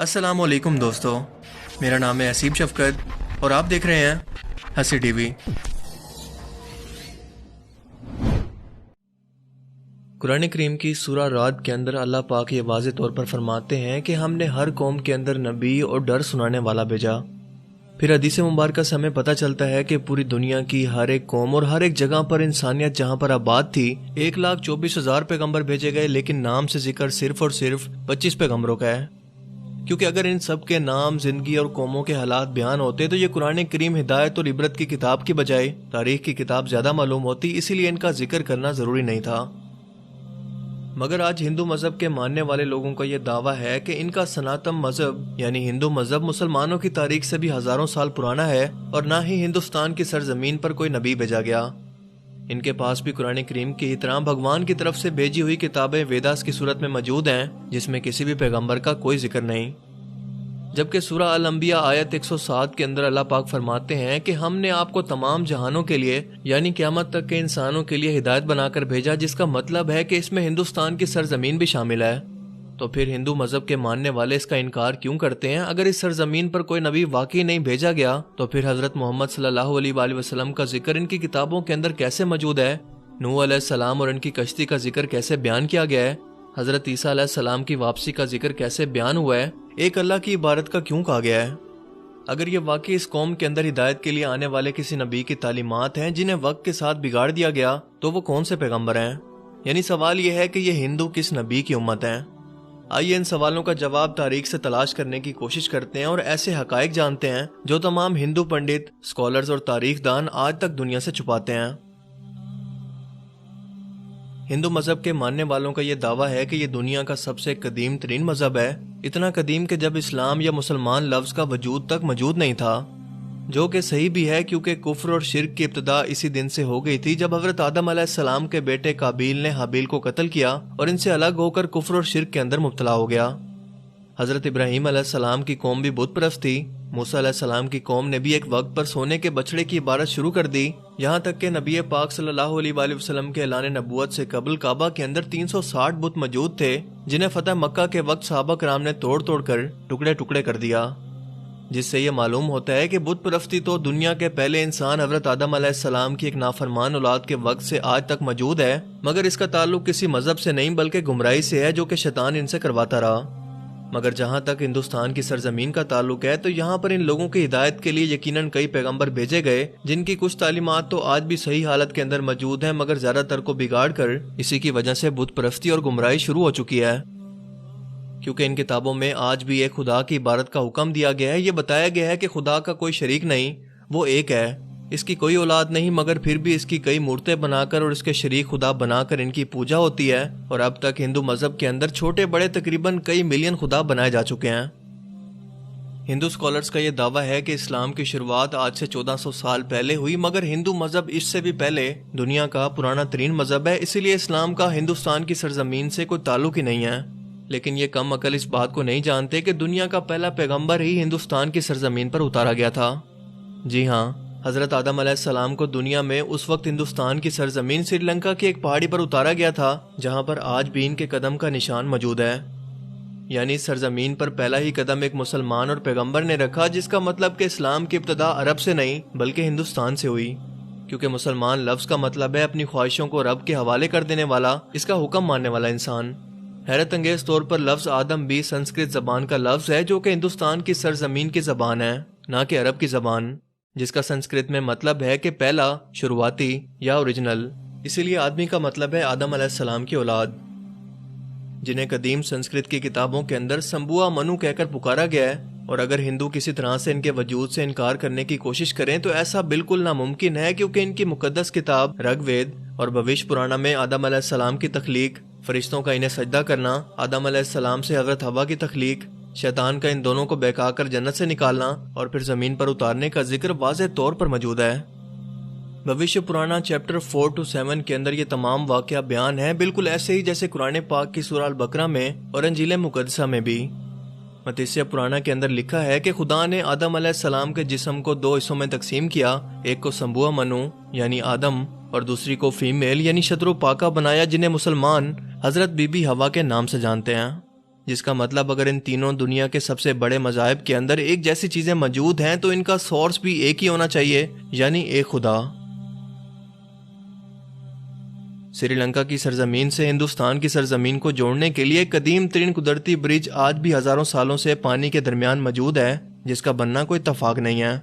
السلام علیکم دوستو، میرا نام ہے حسیب شفقت اور آپ دیکھ رہے ہیں ہنسی ٹی وی۔ قرآن کریم کی سورہ رعد کے اندر اللہ پاک یہ واضح طور پر فرماتے ہیں کہ ہم نے ہر قوم کے اندر نبی اور ڈر سنانے والا بھیجا۔ پھر حدیث مبارکہ سے ہمیں پتہ چلتا ہے کہ پوری دنیا کی ہر ایک قوم اور ہر ایک جگہ پر انسانیت جہاں پر آباد تھی 1,24,000 پیغمبر بھیجے گئے، لیکن نام سے ذکر صرف اور صرف 25 پیغمبروں کا ہے، کیونکہ اگر ان سب کے نام، زندگی اور قوموں کے حالات بیان ہوتے تو یہ قرآن کریم ہدایت اور عبرت کی کتاب کی بجائے تاریخ کی کتاب زیادہ معلوم ہوتی، اسی لیے ان کا ذکر کرنا ضروری نہیں تھا۔ مگر آج ہندو مذہب کے ماننے والے لوگوں کا یہ دعویٰ ہے کہ ان کا سناتن مذہب یعنی ہندو مذہب مسلمانوں کی تاریخ سے بھی ہزاروں سال پرانا ہے، اور نہ ہی ہندوستان کی سرزمین پر کوئی نبی بھیجا گیا۔ ان کے پاس بھی قرآن کریم کی طرح بھگوان کی طرف سے بھیجی ہوئی کتابیں ویداس کی صورت میں موجود ہیں، جس میں کسی بھی پیغمبر کا کوئی ذکر نہیں۔ جبکہ سورہ الانبیاء آیت 107 کے اندر اللہ پاک فرماتے ہیں کہ ہم نے آپ کو تمام جہانوں کے لیے یعنی قیامت تک کے انسانوں کے لیے ہدایت بنا کر بھیجا، جس کا مطلب ہے کہ اس میں ہندوستان کی سرزمین بھی شامل ہے۔ تو پھر ہندو مذہب کے ماننے والے اس کا انکار کیوں کرتے ہیں؟ اگر اس سرزمین پر کوئی نبی واقعی نہیں بھیجا گیا تو پھر حضرت محمد صلی اللہ علیہ وآلہ وسلم کا ذکر ان کی کتابوں کے اندر کیسے موجود ہے؟ نوح علیہ السلام اور ان کی کشتی کا ذکر کیسے بیان کیا گیا ہے؟ حضرت عیسیٰ علیہ السلام کی واپسی کا ذکر کیسے بیان ہوا ہے؟ ایک اللہ کی عبادت کا کیوں کہا گیا ہے؟ اگر یہ واقعی اس قوم کے اندر ہدایت کے لیے آنے والے کسی نبی کی تعلیمات ہیں جنہیں وقت کے ساتھ بگاڑ دیا گیا، تو وہ کون سے پیغمبر ہیں؟ یعنی سوال یہ ہے کہ یہ ہندو کس نبی کی امت ہیں؟ آئیے ان سوالوں کا جواب تاریخ سے تلاش کرنے کی کوشش کرتے ہیں اور ایسے حقائق جانتے ہیں جو تمام ہندو پنڈت، اسکالرز اور تاریخ دان آج تک دنیا سے چھپاتے ہیں۔ ہندو مذہب کے ماننے والوں کا یہ دعویٰ ہے کہ یہ دنیا کا سب سے قدیم ترین مذہب ہے، اتنا قدیم کہ جب اسلام یا مسلمان لفظ کا وجود تک موجود نہیں تھا، جو کہ صحیح بھی ہے کیونکہ کفر اور شرک کی ابتدا اسی دن سے ہو گئی تھی جب حضرت آدم علیہ السلام کے بیٹے قابیل نے حابیل کو قتل کیا اور ان سے الگ ہو کر کفر اور شرک کے اندر مبتلا ہو گیا۔ حضرت ابراہیم علیہ السلام کی قوم بھی بت پرست تھی، موسیٰ علیہ السلام کی قوم نے بھی ایک وقت پر سونے کے بچڑے کی عبادت شروع کر دی، یہاں تک کہ نبی پاک صلی اللہ علیہ وآلہ وسلم کے اعلان نبوت سے قبل کعبہ کے اندر 360 بت موجود تھے، جنہیں فتح مکہ کے وقت صحابہ کرام نے توڑ توڑ کر ٹکڑے ٹکڑے کر دیا، جس سے یہ معلوم ہوتا ہے کہ بت پرستی تو دنیا کے پہلے انسان حضرت آدم علیہ السلام کی ایک نافرمان اولاد کے وقت سے آج تک موجود ہے، مگر اس کا تعلق کسی مذہب سے نہیں بلکہ گمراہی سے ہے جو کہ شیطان ان سے کرواتا رہا۔ مگر جہاں تک ہندوستان کی سرزمین کا تعلق ہے تو یہاں پر ان لوگوں کی ہدایت کے لیے یقیناً کئی پیغمبر بھیجے گئے، جن کی کچھ تعلیمات تو آج بھی صحیح حالت کے اندر موجود ہیں، مگر زیادہ تر کو بگاڑ کر اسی کی وجہ سے بت پرستی اور گمراہی شروع ہو چکی ہے، کیونکہ ان کتابوں میں آج بھی ایک خدا کی عبادت کا حکم دیا گیا ہے۔ یہ بتایا گیا ہے کہ خدا کا کوئی شریک نہیں، وہ ایک ہے، اس کی کوئی اولاد نہیں، مگر پھر بھی اس کی کئی مورتیں بنا کر اور اس کے شریک خدا بنا کر ان کی پوجا ہوتی ہے، اور اب تک ہندو مذہب کے اندر چھوٹے بڑے تقریباً کئی ملین خدا بنائے جا چکے ہیں۔ ہندو اسکالرز کا یہ دعویٰ ہے کہ اسلام کی شروعات آج سے 1400 سال پہلے ہوئی، مگر ہندو مذہب اس سے بھی پہلے دنیا کا پرانا ترین مذہب ہے، اسی لیے اسلام کا ہندوستان کی سرزمین سے کوئی تعلق ہی نہیں ہے۔ لیکن یہ کم عقل اس بات کو نہیں جانتے کہ دنیا کا پہلا پیغمبر ہی ہندوستان کی سرزمین پر اتارا گیا تھا۔ جی ہاں، حضرت آدم علیہ السلام کو دنیا میں اس وقت ہندوستان کی سرزمین سری لنکا کی ایک پہاڑی پر اتارا گیا تھا، جہاں پر آج بھی ان کے قدم کا نشان موجود ہے۔ یعنی سرزمین پر پہلا ہی قدم ایک مسلمان اور پیغمبر نے رکھا، جس کا مطلب کہ اسلام کی ابتدا عرب سے نہیں بلکہ ہندوستان سے ہوئی، کیونکہ مسلمان لفظ کا مطلب ہے اپنی خواہشوں کو رب کے حوالے کر دینے والا، اس کا حکم ماننے والا انسان۔ حیرت انگیز طور پر لفظ آدم بھی سنسکرت زبان کا لفظ ہے، جو کہ ہندوستان کی سرزمین کی زبان ہے، نہ کہ عرب کی زبان، جس کا سنسکرت میں مطلب ہے کہ پہلا، شروعاتی یا اوریجنل۔ اسی لیے آدمی کا مطلب ہے آدم علیہ السلام کی اولاد، جنہیں قدیم سنسکرت کی کتابوں کے اندر سمبوا منو کہہ کر پکارا گیا ہے، اور اگر ہندو کسی طرح سے ان کے وجود سے انکار کرنے کی کوشش کریں تو ایسا بالکل ناممکن ہے، کیونکہ ان کی مقدس کتاب رگ وید اور بھوش پرانا میں آدم علیہ السلام کی تخلیق، فرشتوں کا انہیں سجدہ کرنا، آدم علیہ السلام سے حضرت حوا کی تخلیق، شیطان کا ان دونوں کو بہکا کر جنت سے نکالنا اور پھر زمین پر اتارنے کا ذکر واضح طور پر موجود ہے۔ بھوش پرانا چیپٹر 4 to 7 کے اندر یہ تمام واقعہ بیان ہے، بالکل ایسے ہی جیسے قرآن پاک کی سورہ البقرہ میں اور انجیل مقدسہ میں بھی۔ متیسیہ پرانا کے اندر لکھا ہے کہ خدا نے آدم علیہ السلام کے جسم کو 2 حصوں میں تقسیم کیا، ایک کو سمبوا منو یعنی آدم اور دوسری کو فیمیل یعنی شترو پاکا بنایا، جنہیں مسلمان حضرت بی بی ہوا کے نام سے جانتے ہیں۔ جس کا مطلب اگر ان تینوں دنیا کے سب سے بڑے مذاہب کے اندر ایک جیسی چیزیں موجود ہیں تو ان کا سورس بھی ایک ہی ہونا چاہیے، یعنی ایک خدا۔ سری لنکا کی سرزمین سے ہندوستان کی سرزمین کو جوڑنے کے لیے قدیم ترین قدرتی برج آج بھی ہزاروں سالوں سے پانی کے درمیان موجود ہے، جس کا بننا کوئی اتفاق نہیں ہے۔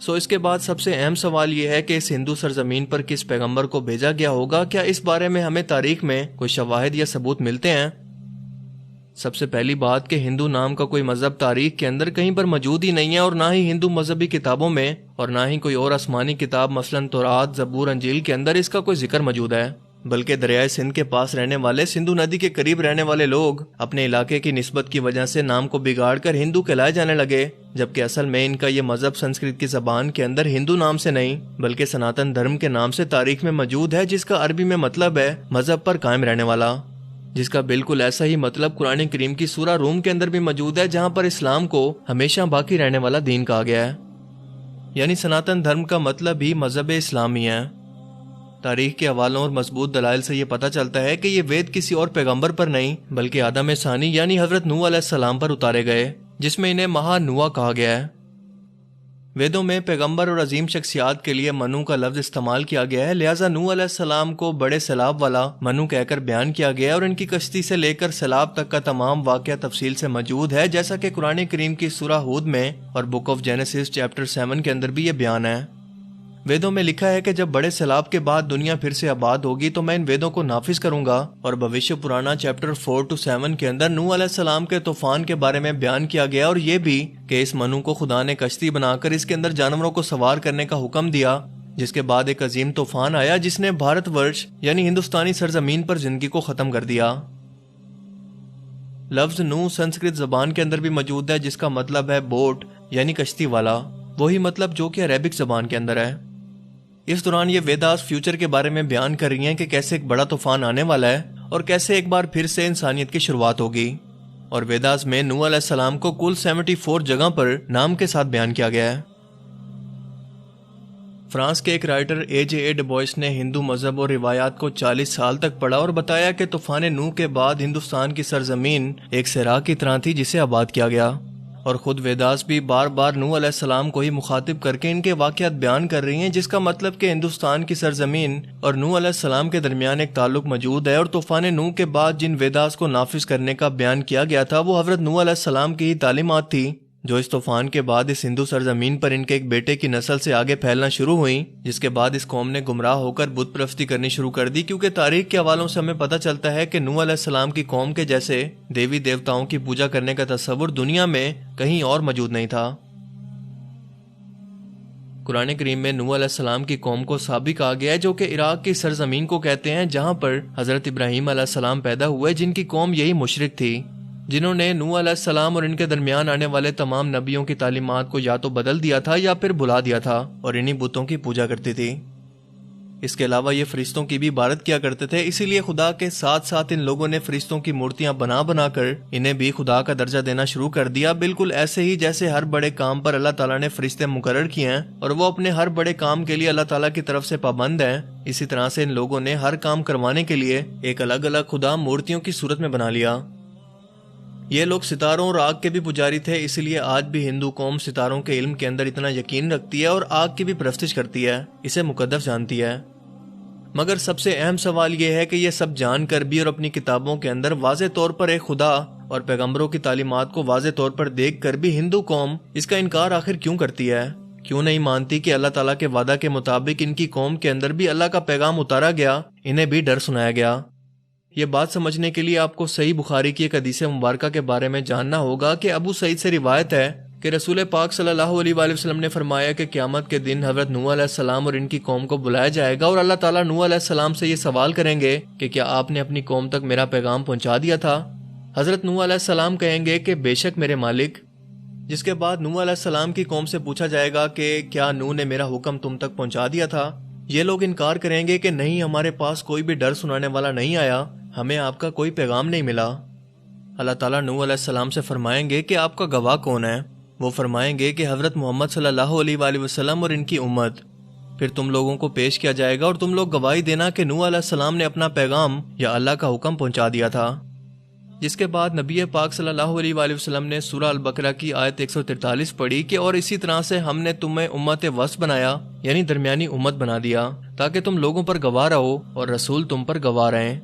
اس کے بعد سب سے اہم سوال یہ ہے کہ اس ہندو سرزمین پر کس پیغمبر کو بھیجا گیا ہوگا؟ کیا اس بارے میں ہمیں تاریخ میں کوئی شواہد یا ثبوت ملتے ہیں؟ سب سے پہلی بات کہ ہندو نام کا کوئی مذہب تاریخ کے اندر کہیں پر موجود ہی نہیں ہے، اور نہ ہی ہندو مذہبی کتابوں میں، اور نہ ہی کوئی اور آسمانی کتاب مثلاً تورات، زبور، انجیل کے اندر اس کا کوئی ذکر موجود ہے۔ بلکہ دریائے سندھ کے پاس رہنے والے، سندھو ندی کے قریب رہنے والے لوگ اپنے علاقے کی نسبت کی وجہ سے نام کو بگاڑ کر ہندو کہلائے جانے لگے، جبکہ اصل میں ان کا یہ مذہب سنسکرت کی زبان کے اندر ہندو نام سے نہیں بلکہ سناتن دھرم کے نام سے تاریخ میں موجود ہے، جس کا عربی میں مطلب ہے مذہب پر قائم رہنے والا، جس کا بالکل ایسا ہی مطلب قرآن کریم کی سورہ روم کے اندر بھی موجود ہے، جہاں پر اسلام کو ہمیشہ باقی رہنے والا دین کہا گیا ہے۔ یعنی سناتن دھرم کا مطلب ہی مذہب اسلامی ہے۔ تاریخ کے حوالوں اور مضبوط دلائل سے یہ پتہ چلتا ہے کہ یہ وید کسی اور پیغمبر پر نہیں بلکہ آدم ثانی یعنی حضرت نوح علیہ السلام پر اتارے گئے، جس میں انہیں مہا نوح کہا گیا ہے۔ ویدوں میں پیغمبر اور عظیم شخصیات کے لیے منو کا لفظ استعمال کیا گیا ہے، لہٰذا نوح علیہ السلام کو بڑے سیلاب والا منو کہہ کر بیان کیا گیا ہے، اور ان کی کشتی سے لے کر سیلاب تک کا تمام واقعہ تفصیل سے موجود ہے، جیسا کہ قرآن کریم کی سورہ ہود میں اور بک آف جینیسس چیپٹر 7 کے اندر بھی یہ بیان ہے۔ ویدوں میں لکھا ہے کہ جب بڑے سیلاب کے بعد دنیا پھر سے آباد ہوگی تو میں ان ویدوں کو نافذ کروں گا، اور بھوشیہ پرانا چیپٹر 4 سے 7 کے اندر نوح علیہ السلام کے طوفان کے بارے میں بیان کیا گیا، اور یہ بھی کہ اس منو کو خدا نے کشتی بنا کر اس کے اندر جانوروں کو سوار کرنے کا حکم دیا، جس کے بعد ایک عظیم طوفان آیا جس نے بھارت ورش یعنی ہندوستانی سرزمین پر زندگی کو ختم کر دیا۔ لفظ نوح سنسکرت زبان کے اندر بھی موجود ہے، جس کا مطلب ہے بوٹ یعنی کشتی والا، وہی مطلب جو کہ عربک زبان کے اندر ہے۔ اس دوران یہ ویداس فیوچر کے بارے میں بیان کر رہی ہیں کہ کیسے ایک بڑا طوفان آنے والا ہے اور کیسے ایک بار پھر سے انسانیت کی شروعات ہوگی، اور ویداس میں نوح علیہ السلام کو کل 74 جگہ پر نام کے ساتھ بیان کیا گیا ہے۔ فرانس کے ایک رائٹر اے ڈبوئس نے ہندو مذہب اور روایات کو 40 سال تک پڑھا اور بتایا کہ طوفان نوح کے بعد ہندوستان کی سرزمین ایک صحرا کی طرح تھی جسے آباد کیا گیا، اور خود ویداس بھی بار بار نوح علیہ السلام کو ہی مخاطب کر کے ان کے واقعات بیان کر رہی ہیں، جس کا مطلب کہ ہندوستان کی سرزمین اور نوح علیہ السلام کے درمیان ایک تعلق موجود ہے، اور طوفان نوح کے بعد جن ویداس کو نافذ کرنے کا بیان کیا گیا تھا وہ حضرت نوح علیہ السلام کی ہی تعلیمات تھی، جو اس طوفان کے بعد اس ہندو سرزمین پر ان کے ایک بیٹے کی نسل سے آگے پھیلنا شروع ہوئیں، جس کے بعد اس قوم نے گمراہ ہو کر بت پرستی کرنی شروع کر دی، کیونکہ تاریخ کے حوالوں سے ہمیں پتہ چلتا ہے کہ نوح علیہ السلام کی قوم کے جیسے دیوی دیوتاؤں کی پوجا کرنے کا تصور دنیا میں کہیں اور موجود نہیں تھا۔ قرآن کریم میں نوح علیہ السلام کی قوم کو صابی کہا گیا ہے، جو کہ عراق کی سرزمین کو کہتے ہیں، جہاں پر حضرت ابراہیم علیہ السلام پیدا ہوئے، جن کی قوم یہی مشرک تھی، جنہوں نے نوح علیہ السلام اور ان کے درمیان آنے والے تمام نبیوں کی تعلیمات کو یا تو بدل دیا تھا یا پھر بھلا دیا تھا، اور انہی بتوں کی پوجا کرتی تھی۔ اس کے علاوہ یہ فرشتوں کی بھی عبادت کیا کرتے تھے، اسی لیے خدا کے ساتھ ساتھ ان لوگوں نے فرشتوں کی مورتیاں بنا بنا کر انہیں بھی خدا کا درجہ دینا شروع کر دیا، بالکل ایسے ہی جیسے ہر بڑے کام پر اللہ تعالیٰ نے فرشتے مقرر کیے ہیں اور وہ اپنے ہر بڑے کام کے لیے اللہ تعالیٰ کی طرف سے پابند ہیں، اسی طرح سے ان لوگوں نے ہر کام کروانے کے لیے ایک الگ الگ خدا مورتیوں کی صورت میں بنا لیا۔ یہ لوگ ستاروں اور آگ کے بھی پجاری تھے، اس لیے آج بھی ہندو قوم ستاروں کے علم کے اندر اتنا یقین رکھتی ہے اور آگ کی بھی پرستش کرتی ہے، اسے مقدس جانتی ہے۔ مگر سب سے اہم سوال یہ ہے کہ یہ سب جان کر بھی اور اپنی کتابوں کے اندر واضح طور پر ایک خدا اور پیغمبروں کی تعلیمات کو واضح طور پر دیکھ کر بھی ہندو قوم اس کا انکار آخر کیوں کرتی ہے؟ کیوں نہیں مانتی کہ اللہ تعالیٰ کے وعدہ کے مطابق ان کی قوم کے اندر بھی اللہ کا پیغام اتارا گیا، انہیں بھی ڈر سنایا گیا؟ یہ بات سمجھنے کے لیے آپ کو صحیح بخاری کی ایک حدیث مبارکہ کے بارے میں جاننا ہوگا کہ ابو سعید سے روایت ہے کہ رسول پاک صلی اللہ علیہ وآلہ وسلم نے فرمایا کہ قیامت کے دن حضرت نوح علیہ السلام اور ان کی قوم کو بلایا جائے گا، اور اللہ تعالیٰ نوح علیہ السلام سے یہ سوال کریں گے کہ کیا آپ نے اپنی قوم تک میرا پیغام پہنچا دیا تھا؟ حضرت نوح علیہ السلام کہیں گے کہ بے شک میرے مالک، جس کے بعد نوح علیہ السلام کی قوم سے پوچھا جائے گا کہ کیا نوح نے میرا حکم تم تک پہنچا دیا تھا؟ یہ لوگ انکار کریں گے کہ نہیں، ہمارے پاس کوئی بھی ڈر سنانے والا نہیں آیا، ہمیں آپ کا کوئی پیغام نہیں ملا۔ اللہ تعالیٰ نوح علیہ السلام سے فرمائیں گے کہ آپ کا گواہ کون ہے؟ وہ فرمائیں گے کہ حضرت محمد صلی اللہ علیہ وآلہ وسلم اور ان کی امت۔ پھر تم لوگوں کو پیش کیا جائے گا اور تم لوگ گواہی دینا کہ نوح علیہ السلام نے اپنا پیغام یا اللہ کا حکم پہنچا دیا تھا۔ جس کے بعد نبی پاک صلی اللہ علیہ وآلہ وسلم نے سورہ البقرہ کی آیت 143 پڑھی کہ اور اسی طرح سے ہم نے تمہیں امت وسط بنایا، یعنی درمیانی امت بنا دیا، تاکہ تم لوگوں پر گواہ رہو اور رسول تم پر گواہ رہیں،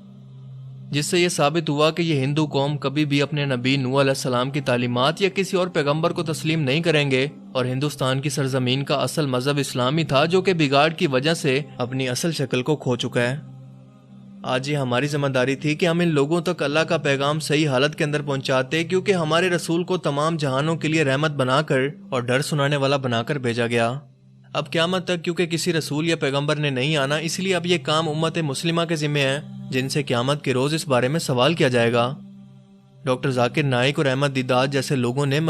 جس سے یہ ثابت ہوا کہ یہ ہندو قوم کبھی بھی اپنے نبی نوح علیہ السلام کی تعلیمات یا کسی اور پیغمبر کو تسلیم نہیں کریں گے، اور ہندوستان کی سرزمین کا اصل مذہب اسلام ہی تھا جو کہ بگاڑ کی وجہ سے اپنی اصل شکل کو کھو چکا ہے۔ آج یہ ہماری ذمہ داری تھی کہ ہم ان لوگوں تک اللہ کا پیغام صحیح حالت کے اندر پہنچاتے، کیونکہ ہمارے رسول کو تمام جہانوں کے لیے رحمت بنا کر اور ڈر سنانے والا بنا کر بھیجا گیا۔ اب قیامت تک کیونکہ کسی رسول یا پیغمبر نے نہیں آنا، اس لیے اب یہ کام امت مسلمہ کے ذمہ ہے، جن سے قیامت کے روز اس بارے میں سوال کیا جائے گا۔ ڈاکٹر ذاکر نائک اور احمد دیدات جیسے لوگوں نے